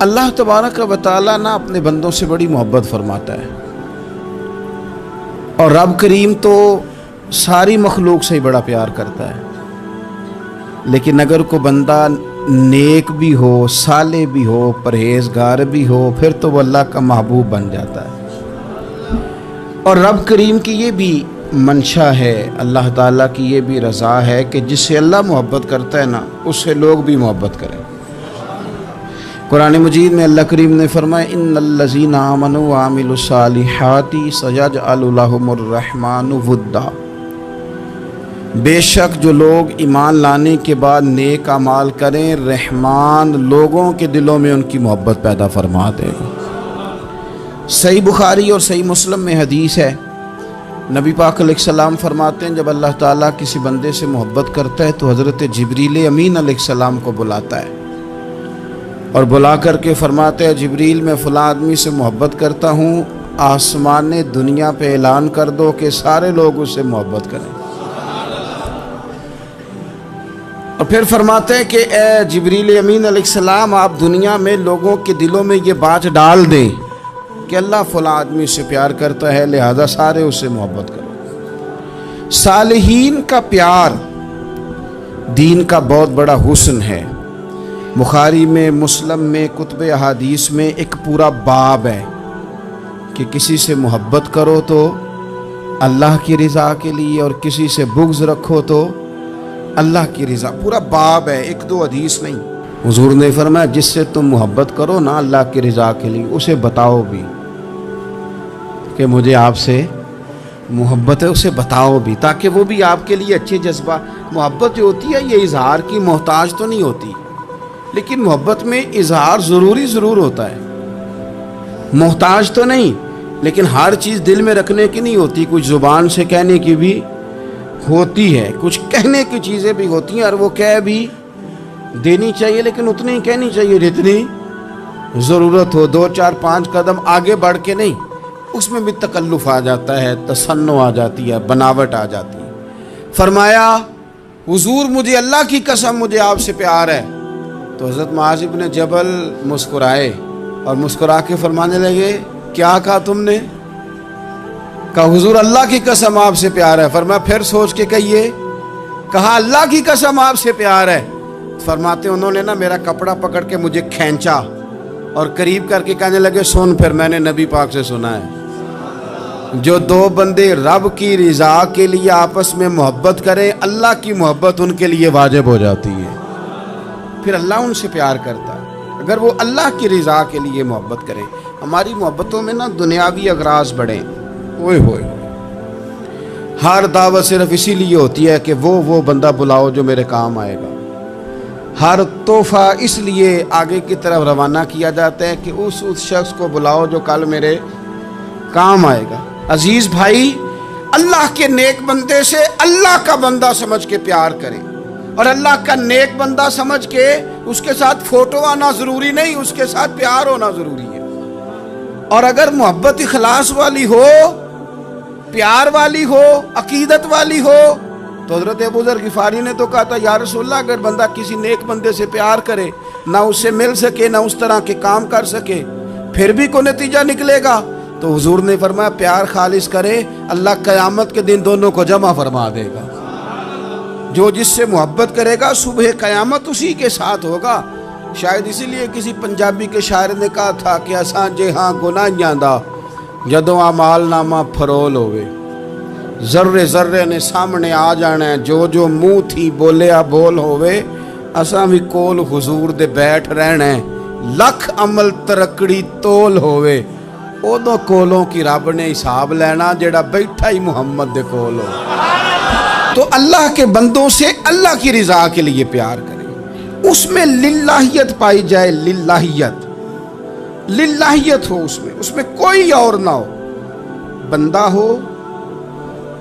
اللہ تبارک و تعالیٰ نا اپنے بندوں سے بڑی محبت فرماتا ہے، اور رب کریم تو ساری مخلوق سے ہی بڑا پیار کرتا ہے، لیکن اگر کوئی بندہ نیک بھی ہو، صالح بھی ہو، پرہیزگار بھی ہو، پھر تو وہ اللہ کا محبوب بن جاتا ہے۔ اور رب کریم کی یہ بھی منشا ہے، اللہ تعالیٰ کی یہ بھی رضا ہے کہ جس سے اللہ محبت کرتا ہے نا، اس سے لوگ بھی محبت کریں۔ قرآن مجید میں اللہ کریم نے فرمایا ان الذین آمنوا وعملوا الصالحات سیجعل لهم الرحمن ودا، بے شک جو لوگ ایمان لانے کے بعد نیک اعمال کریں، رحمان لوگوں کے دلوں میں ان کی محبت پیدا فرما دے گا۔ صحیح بخاری اور صحیح مسلم میں حدیث ہے، نبی پاک علیہ السلام فرماتے ہیں جب اللہ تعالیٰ کسی بندے سے محبت کرتا ہے تو حضرت جبریل امین علیہ السلام کو بلاتا ہے، اور بلا کر کے فرماتے ہیں جبریل میں فلاں آدمی سے محبت کرتا ہوں، آسمان دنیا پہ اعلان کر دو کہ سارے لوگ اس سے محبت کریں۔ اور پھر فرماتے ہیں کہ اے جبریل امین علیہ السلام، آپ دنیا میں لوگوں کے دلوں میں یہ بات ڈال دیں کہ اللہ فلاں آدمی سے پیار کرتا ہے، لہذا سارے اس سے محبت کرو۔ صالحین کا پیار دین کا بہت بڑا حسن ہے۔ بخاری میں، مسلم میں، کتب احادیث میں ایک پورا باب ہے کہ کسی سے محبت کرو تو اللہ کی رضا کے لیے، اور کسی سے بغض رکھو تو اللہ کی رضا، پورا باب ہے، ایک دو حدیث نہیں۔ حضور نے فرمایا جس سے تم محبت کرو نا اللہ کی رضا کے لیے، اسے بتاؤ بھی کہ مجھے آپ سے محبت ہے، اسے بتاؤ بھی، تاکہ وہ بھی آپ کے لیے اچھے جذبہ۔ محبت جو ہوتی ہے یہ اظہار کی محتاج تو نہیں ہوتی، لیکن محبت میں اظہار ضرور ہوتا ہے، محتاج تو نہیں، لیکن ہر چیز دل میں رکھنے کی نہیں ہوتی، کچھ زبان سے کہنے کی بھی ہوتی ہے، کچھ کہنے کی چیزیں بھی ہوتی ہیں، اور وہ کہہ بھی دینی چاہیے، لیکن اتنی ہی کہنی چاہیے جتنی ضرورت ہو، 2 4 5 قدم آگے بڑھ کے نہیں۔ اس میں بھی تکلف آ جاتا ہے، تصنع آ جاتی ہے، بناوٹ آ جاتی ہے۔ فرمایا حضور مجھے اللہ کی قسم مجھے آپ سے پیار ہے، تو حضرت معاذ بن جبل مسکرائے اور مسکرا کے فرمانے لگے کیا کہا تم نے؟ کہا حضور اللہ کی قسم آپ سے پیار ہے۔ فرمایا پھر سوچ کے کہیے۔ کہا اللہ کی قسم آپ سے پیار ہے۔ فرماتے انہوں نے نا میرا کپڑا پکڑ کے مجھے کھینچا اور قریب کر کے کہنے لگے سن، پھر میں نے نبی پاک سے سنا ہے جو دو بندے رب کی رضا کے لیے آپس میں محبت کریں، اللہ کی محبت ان کے لیے واجب ہو جاتی ہے، پھر اللہ ان سے پیار کرتا ہے اگر وہ اللہ کی رضا کے لیے محبت کریں۔ ہماری محبتوں میں نا دنیاوی اغراض بڑھیں، اوئے ہوئے، ہر دعوت صرف اسی لیے ہوتی ہے کہ وہ بندہ بلاؤ جو میرے کام آئے گا، ہر تحفہ اس لیے آگے کی طرف روانہ کیا جاتا ہے کہ اس شخص کو بلاؤ جو کل میرے کام آئے گا۔ عزیز بھائی، اللہ کے نیک بندے سے اللہ کا بندہ سمجھ کے پیار کریں، اور اللہ کا نیک بندہ سمجھ کے اس کے ساتھ فوٹو آنا ضروری نہیں، اس کے ساتھ پیار ہونا ضروری ہے۔ اور اگر محبت اخلاص والی ہو، پیار والی ہو، عقیدت والی ہو، تو حضرت ابو ذر غفاری نے تو کہا تھا یا رسول اللہ اگر بندہ کسی نیک بندے سے پیار کرے، نہ اس سے مل سکے، نہ اس طرح کے کام کر سکے، پھر بھی کوئی نتیجہ نکلے گا، تو حضور نے فرمایا پیار خالص کرے، اللہ قیامت کے دن دونوں کو جمع فرما دے گا۔ جو جس سے محبت کرے گا صبح قیامت اسی کے ساتھ ہوگا۔ شاید اسی لیے کسی پنجابی کے شاعر نے کہا تھا کہ اساں جے ہاں گناہیاں دا جدوں اعمال نامہ فرول ہوئے، ذرے ذرے نے سامنے آ جانا ہے، جو منہ تھی بولیا بول ہوئے، اساں بھی کول حضور دے بیٹھ رہنا ہے، لکھ عمل ترکڑی تول ہوئے، ادو کولوں کی رب نے حساب لینا جڑا بیٹھا ہی محمد دے کول ہو۔ تو اللہ کے بندوں سے اللہ کی رضا کے لیے پیار کریں، اس میں للہیت پائی جائے، للہیت ہو، اس میں کوئی اور نہ ہو، بندہ ہو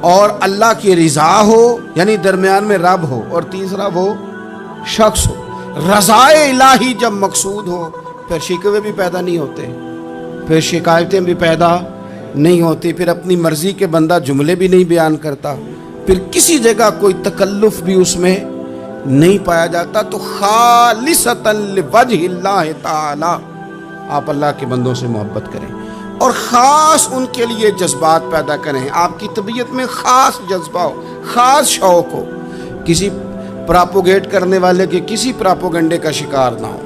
اور اللہ کی رضا ہو، یعنی درمیان میں رب ہو، اور تیسرا وہ شخص ہو۔ رضا الہی جب مقصود ہو پھر شکوے بھی پیدا نہیں ہوتے، پھر شکایتیں بھی پیدا نہیں ہوتی، پھر اپنی مرضی کے بندہ جملے بھی نہیں بیان کرتا، پھر کسی جگہ کوئی تکلف بھی اس میں نہیں پایا جاتا۔ تو خالصتاً لوجہ اللہ تعالی آپ اللہ کے بندوں سے محبت کریں اور خاص ان کے لیے جذبات پیدا کریں. آپ کی طبیعت میں خاص جذبہ ہو, خاص شوق ہو, کسی پراپوگیٹ کرنے والے کے کسی پراپوگنڈے کا شکار نہ ہو.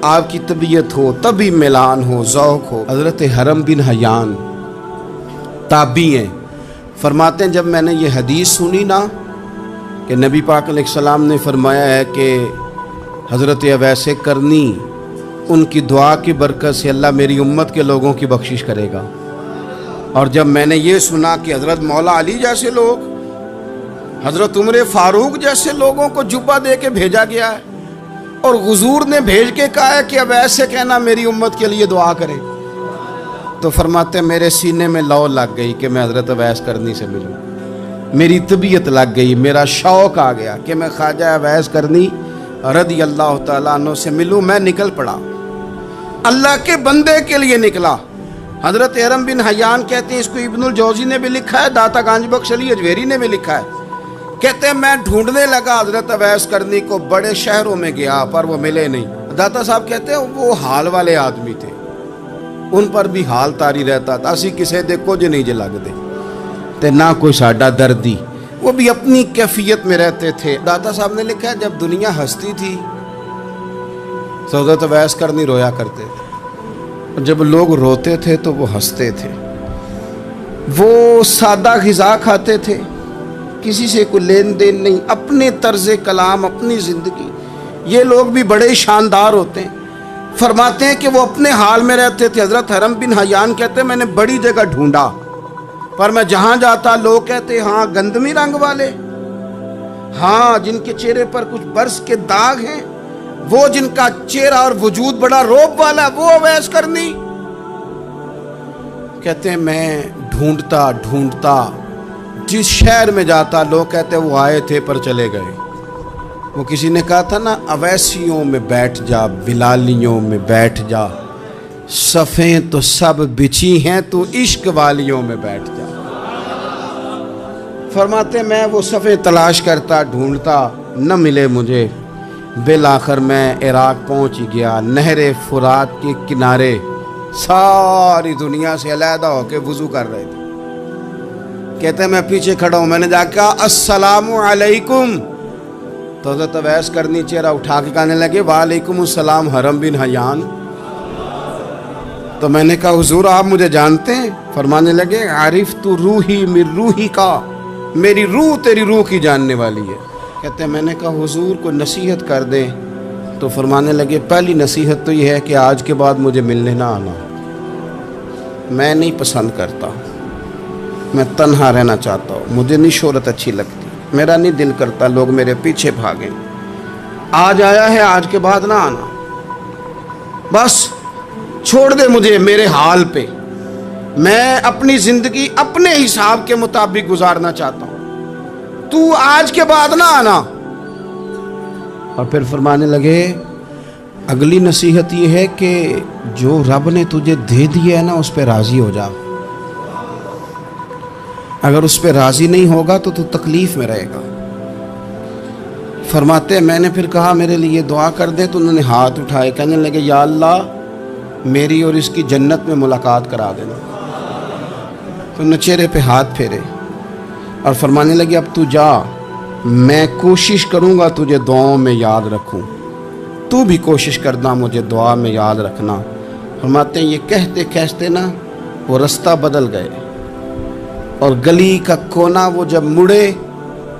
آپ کی طبیعت ہو, طبی میلان ہو, ذوق ہو. حضرت حرم بن حیان تابعی ہیں, فرماتے ہیں جب میں نے یہ حدیث سنی نا کہ نبی پاک علیہ السلام نے فرمایا ہے کہ حضرت اویس کرنی ان کی دعا کی برکت سے اللہ میری امت کے لوگوں کی بخشش کرے گا, اور جب میں نے یہ سنا کہ حضرت مولا علی جیسے لوگ, حضرت عمر فاروق جیسے لوگوں کو جبہ دے کے بھیجا گیا ہے اور حضور نے بھیج کے کہا ہے کہ اب ایسے کہنا میری امت کے لیے دعا کرے, تو فرماتے ہیں میرے سینے میں لو لگ گئی کہ میں حضرت اویس کرنی سے ملوں. میری طبیعت لگ گئی, میرا شوق آ گیا کہ میں خواجہ اویس کرنی رضی اللہ تعالیٰ عنہ سے ملوں. میں نکل پڑا, اللہ کے بندے کے لیے نکلا. حضرت حرم بن حیان کہتے ہیں, اس کو ابن الجوزی نے بھی لکھا ہے, داتا گنج بخش علی اجویری نے بھی لکھا ہے. کہتے ہیں میں ڈھونڈنے لگا حضرت اویس کرنی کو, بڑے شہروں میں گیا پر وہ ملے نہیں. داتا صاحب کہتے ہیں وہ حال والے آدمی تھے, ان پر بھی حال تاری رہتا تھا. اسی کسے دے کچھ نہیں جے لگ دے تے نہ کوئی ساڈا دردی, وہ بھی اپنی کیفیت میں رہتے تھے. داتا صاحب نے لکھا ہے جب دنیا ہستی تھی حضرت اویس کرنی رویا کرتے تھے, اور جب لوگ روتے تھے تو وہ ہنستے تھے. وہ سادہ غذا کھاتے تھے, کسی سے کوئی لین دین نہیں, اپنے طرز کلام, اپنی زندگی. یہ لوگ بھی بڑے شاندار ہوتے ہیں. فرماتے ہیں کہ وہ اپنے حال میں رہتے تھے. حضرت حرم بن حیان کہتے ہیں میں نے بڑی جگہ ڈھونڈا, پر میں جہاں جاتا لوگ کہتے ہاں گندمی رنگ والے, ہاں جن کے چہرے پر کچھ برس کے داغ ہیں, وہ جن کا چہرہ اور وجود بڑا روب والا, وہ اویس کرنی. کہتے ہیں میں ڈھونڈتا ڈھونڈتا جس شہر میں جاتا لوگ کہتے وہ آئے تھے پر چلے گئے. وہ کسی نے کہا تھا نا, اویسیوں میں بیٹھ جا, بلالیوں میں بیٹھ جا, صفیں تو سب بچھی ہیں, تو عشق والیوں میں بیٹھ جا. فرماتے میں وہ صفیں تلاش کرتا ڈھونڈتا, نہ ملے مجھے. بالآخر میں عراق پہنچ ہی گیا. نہر فرات کے کنارے ساری دنیا سے علیحدہ ہو کے وضو کر رہے تھے. کہتے ہیں میں پیچھے کھڑا ہوں, میں نے جا کے کہا السلام علیکم, تو حضرت اویس کرنی چہرہ اٹھا کے کہنے لگے وعلیکم السلام حرم بن حیان. تو میں نے کہا حضور آپ مجھے جانتے ہیں؟ فرمانے لگے عرفت روحی من روحی کا, میری روح تیری روح کی جاننے والی ہے. کہتے ہیں میں نے کہا حضور کو نصیحت کر دیں. تو فرمانے لگے پہلی نصیحت تو یہ ہے کہ آج کے بعد مجھے ملنے نہ آنا, میں نہیں پسند کرتا, میں تنہا رہنا چاہتا ہوں, مجھے نہیں شہرت اچھی لگتی, میرا نہیں دل کرتا لوگ میرے پیچھے بھاگیں. آج آیا ہے, آج کے بعد نہ آنا, بس چھوڑ دے مجھے میرے حال پہ, میں اپنی زندگی اپنے حساب کے مطابق گزارنا چاہتا ہوں, تو آج کے بعد نہ آنا. اور پھر فرمانے لگے اگلی نصیحت یہ ہے کہ جو رب نے تجھے دے دیا ہے نا اس پہ راضی ہو جا, اگر اس پہ راضی نہیں ہوگا تو تکلیف میں رہے گا. فرماتے ہیں میں نے پھر کہا میرے لیے دعا کر دے, تو انہوں نے ہاتھ اٹھائے, کہنے لگے یا اللہ میری اور اس کی جنت میں ملاقات کرا دینا. تو انہوں نے چہرے پہ ہاتھ پھیرے اور فرمانے لگے اب تو جا, میں کوشش کروں گا تجھے دعاؤں میں یاد رکھوں, تو بھی کوشش کرنا مجھے دعا میں یاد رکھنا. فرماتے ہیں یہ کہتے کہتے نا وہ رستہ بدل گئے, اور گلی کا کونا وہ جب مڑے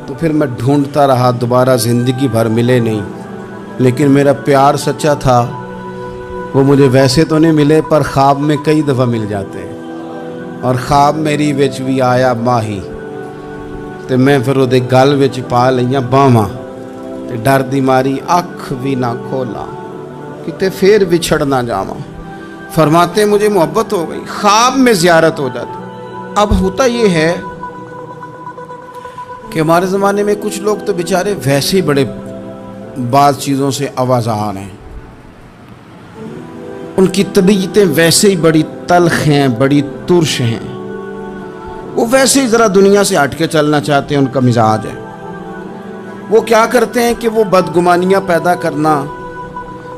تو پھر میں ڈھونڈتا رہا, دوبارہ زندگی بھر ملے نہیں. لیکن میرا پیار سچا تھا, وہ مجھے ویسے تو نہیں ملے پر خواب میں کئی دفعہ مل جاتے ہیں. اور خواب میری وچ بھی آیا ماہی, تے میں پھر وہ گل وچ پا لئیاں باواں, تے ڈر دی ماری اکھ بھی نہ کھولا, کتے پھر بچھڑ نہ جاواں. فرماتے مجھے محبت ہو گئی, خواب میں زیارت ہو جاتی. اب ہوتا یہ ہے کہ ہمارے زمانے میں کچھ لوگ تو بیچارے ویسے ہی بڑے بعض چیزوں سے آوازان ہیں, ان کی طبیعتیں ویسے ہی بڑی تلخ ہیں, بڑی ترش ہیں, وہ ویسے ہی ذرا دنیا سے ہٹ کے چلنا چاہتے ہیں, ان کا مزاج ہے. وہ کیا کرتے ہیں کہ وہ بدگمانیاں پیدا کرنا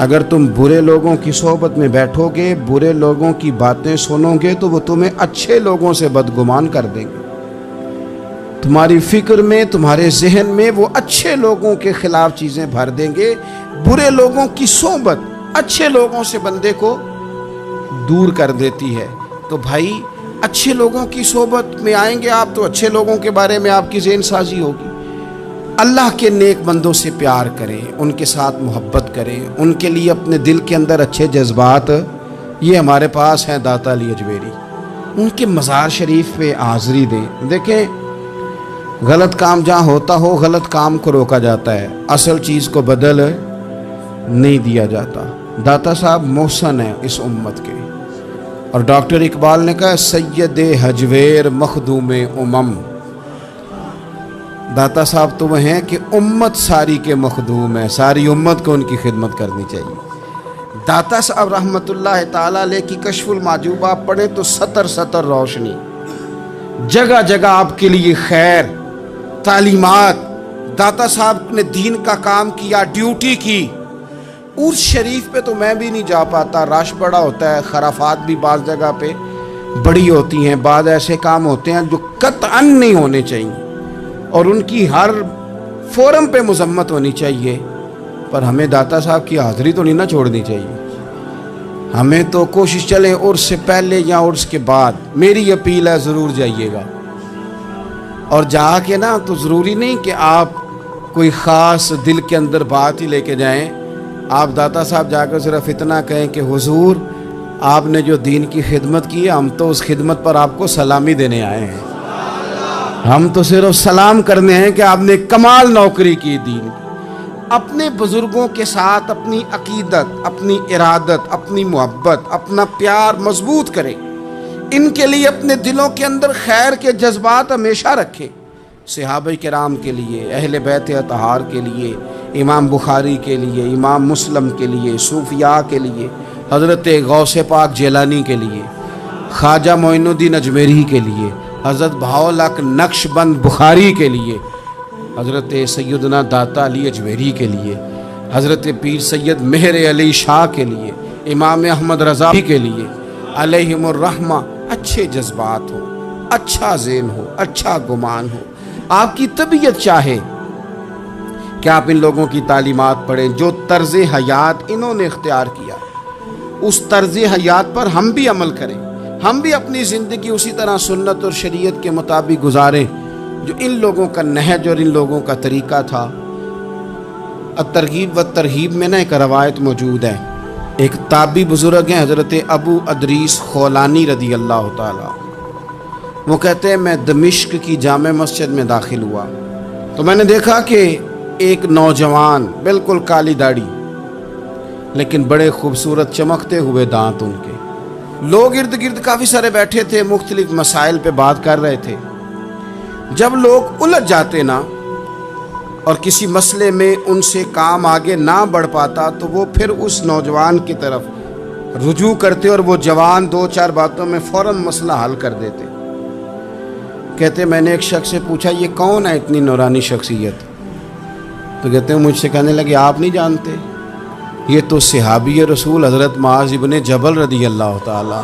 اگر تم برے لوگوں کی صحبت میں بیٹھو گے، برے لوگوں کی باتیں سنو گے تو وہ تمہیں اچھے لوگوں سے بدگمان کر دیں گے۔ تمہاری فکر میں، تمہارے ذہن میں وہ اچھے لوگوں کے خلاف چیزیں بھر دیں گے۔ برے لوگوں کی صحبت اچھے لوگوں سے بندے کو دور کر دیتی ہے۔ تو بھائی اچھے لوگوں کی صحبت میں آئیں گے آپ تو اچھے لوگوں کے بارے میں آپ کی ذہن سازی ہوگی۔ اللہ کے نیک بندوں سے پیار کریں، ان کے ساتھ محبت کریں، ان کے لیے اپنے دل کے اندر اچھے جذبات، یہ ہمارے پاس ہیں داتا علی اجمیری، ان کے مزار شریف پہ حاضری دیں۔ دیکھیں غلط کام جہاں ہوتا ہو، غلط کام کو روکا جاتا ہے، اصل چیز کو بدل نہیں دیا جاتا۔ داتا صاحب محسن ہیں اس امت کے، اور ڈاکٹر اقبال نے کہا سید حجویر مخدوم امم۔ داتا صاحب تو وہ ہیں کہ امت ساری کے مخدوم ہیں، ساری امت کو ان کی خدمت کرنی چاہیے۔ داتا صاحب رحمۃ اللہ تعالیٰ علیہ کی کشف المحجوب آپ پڑھیں تو سطر سطر روشنی، جگہ جگہ آپ کے لیے خیر، تعلیمات۔ داتا صاحب نے دین کا کام کیا، ڈیوٹی کی۔ عرس شریف پہ تو میں بھی نہیں جا پاتا، رش بڑا ہوتا ہے، خرافات بھی بعض جگہ پہ بڑی ہوتی ہیں، بعض ایسے کام ہوتے ہیں جو قطعاً نہیں ہونے چاہیے اور ان کی ہر فورم پہ مذمت ہونی چاہیے، پر ہمیں داتا صاحب کی حاضری تو نہیں نہ چھوڑنی چاہیے۔ ہمیں تو کوشش چلیں عرس سے پہلے یا عرس کے بعد، میری اپیل ہے ضرور جائیے گا، اور جا کے نا تو ضروری نہیں کہ آپ کوئی خاص دل کے اندر بات ہی لے کے جائیں۔ آپ داتا صاحب جا کر صرف اتنا کہیں کہ حضور آپ نے جو دین کی خدمت کی ہے، ہم تو اس خدمت پر آپ کو سلامی دینے آئے ہیں، ہم تو صرف سلام کرنے ہیں کہ آپ نے کمال نوکری کی دین کی۔ اپنے بزرگوں کے ساتھ اپنی عقیدت، اپنی ارادت، اپنی محبت، اپنا پیار مضبوط کریں، ان کے لیے اپنے دلوں کے اندر خیر کے جذبات ہمیشہ رکھیں۔ صحابہ کرام کے لیے، اہل بیت اطہار کے لیے، امام بخاری کے لیے، امام مسلم کے لیے، صوفیاء کے لیے، حضرت غوث پاک جیلانی کے لیے، خواجہ معین الدین اجمیری کے لیے، حضرت بہاؤالحق نقش بند بخاری کے لیے، حضرت سیدنا داتا علی اجمیری کے لیے، حضرت پیر سید مہر علی شاہ کے لیے، امام احمد رضا کے لیے علیہم الرحمہ اچھے جذبات ہو، اچھا ذہن ہو، اچھا گمان ہو۔ آپ کی طبیعت چاہے کہ آپ ان لوگوں کی تعلیمات پڑھیں، جو طرز حیات انہوں نے اختیار کیا، اس طرز حیات پر ہم بھی عمل کریں، ہم بھی اپنی زندگی اسی طرح سنت اور شریعت کے مطابق گزاریں جو ان لوگوں کا نہج اور ان لوگوں کا طریقہ تھا۔ الترغیب و ترہیب میں نا ایک روایت موجود ہے، ایک تابعی بزرگ ہیں حضرت ابو ادریس خولانی رضی اللہ تعالیٰ، وہ کہتے ہیں میں دمشق کی جامع مسجد میں داخل ہوا تو میں نے دیکھا کہ ایک نوجوان، بالکل کالی داڑھی لیکن بڑے خوبصورت چمکتے ہوئے دانت ان کے، لوگ ارد گرد کافی سارے بیٹھے تھے، مختلف مسائل پہ بات کر رہے تھے۔ جب لوگ الجھ جاتے نا اور کسی مسئلے میں ان سے کام آگے نہ بڑھ پاتا تو وہ پھر اس نوجوان کی طرف رجوع کرتے اور وہ جوان دو چار باتوں میں فوراً مسئلہ حل کر دیتے۔ کہتے میں نے ایک شخص سے پوچھا یہ کون ہے اتنی نورانی شخصیت؟ تو کہتے ہیں مجھ سے کہنے لگے آپ نہیں جانتے، یہ تو صحابی رسول حضرت معاذ ابن جبل رضی اللہ تعالیٰ،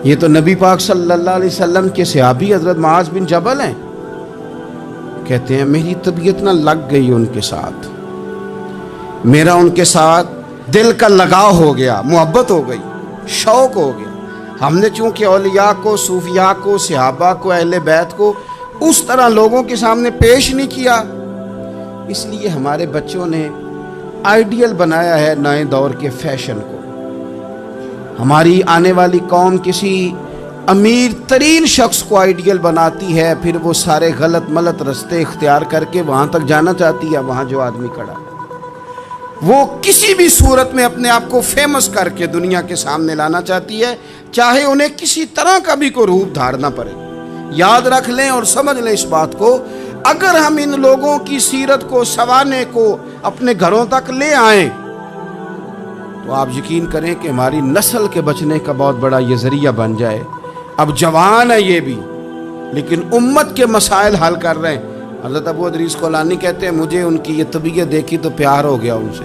یہ تو نبی پاک صلی اللہ علیہ وسلم کے صحابی حضرت معاذ بن جبل ہیں۔ کہتے ہیں میری طبیعت نہ لگ گئی ان کے ساتھ، میرا ان کے ساتھ دل کا لگاؤ ہو گیا، محبت ہو گئی، شوق ہو گیا۔ ہم نے چونکہ اولیاء کو، صوفیاء کو، صحابہ کو، اہل بیت کو اس طرح لوگوں کے سامنے پیش نہیں کیا، اس لیے ہمارے بچوں نے آئیڈیل بنایا ہے نئے دور کے فیشن کو۔ ہماری آنے والی قوم کسی امیر ترین شخص کو آئیڈیل بناتی ہے، پھر وہ سارے غلط ملت رستے اختیار کر کے وہاں تک جانا چاہتی ہے، وہاں جو آدمی کھڑا ہے وہ کسی بھی صورت میں اپنے آپ کو فیمس کر کے دنیا کے سامنے لانا چاہتی ہے، چاہے انہیں کسی طرح کا بھی کوئی روپ دھارنا پڑے۔ یاد رکھ لیں اور سمجھ لیں اس بات کو، اگر ہم ان لوگوں کی سیرت کو، سوانے کو اپنے گھروں تک لے آئیں تو آپ یقین کریں کہ ہماری نسل کے بچنے کا بہت بڑا یہ ذریعہ بن جائے۔ اب جوان ہے یہ بھی، لیکن امت کے مسائل حل کر رہے ہیں۔ حضرت ابو ادریس خولانی کہتے ہیں مجھے ان کی یہ طبیعت دیکھی تو پیار ہو گیا ان سے،